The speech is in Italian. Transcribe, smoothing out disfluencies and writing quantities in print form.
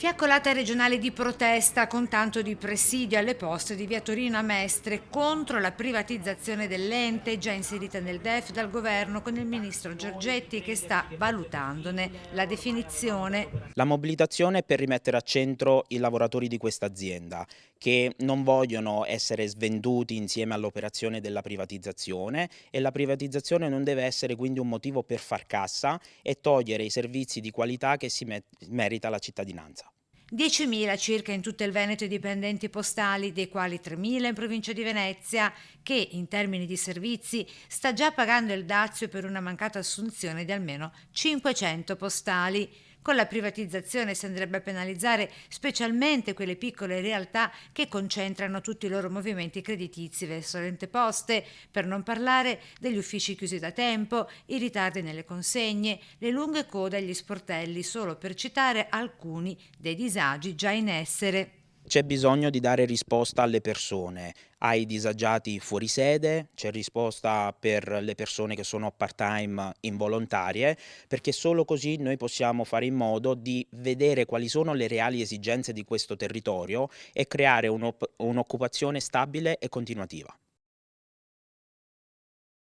Fiaccolata regionale di protesta con tanto di presidio alle poste di via Torino a Mestre contro la privatizzazione dell'ente già inserita nel DEF dal governo con il ministro Giorgetti che sta valutandone la definizione. La mobilitazione è per rimettere a centro i lavoratori di questa azienda, che non vogliono essere svenduti insieme all'operazione della privatizzazione, e la privatizzazione non deve essere quindi un motivo per far cassa e togliere i servizi di qualità che merita la cittadinanza. 10.000 circa in tutto il Veneto i dipendenti postali, dei quali 3.000 in provincia di Venezia, che in termini di servizi sta già pagando il dazio per una mancata assunzione di almeno 500 postali. Con la privatizzazione si andrebbe a penalizzare specialmente quelle piccole realtà che concentrano tutti i loro movimenti creditizi verso l'ente poste, per non parlare degli uffici chiusi da tempo, i ritardi nelle consegne, le lunghe code agli sportelli, solo per citare alcuni dei disagi già in essere. C'è bisogno di dare risposta alle persone, ai disagiati fuori sede, c'è risposta per le persone che sono part-time involontarie, perché solo così noi possiamo fare in modo di vedere quali sono le reali esigenze di questo territorio e creare un'occupazione stabile e continuativa.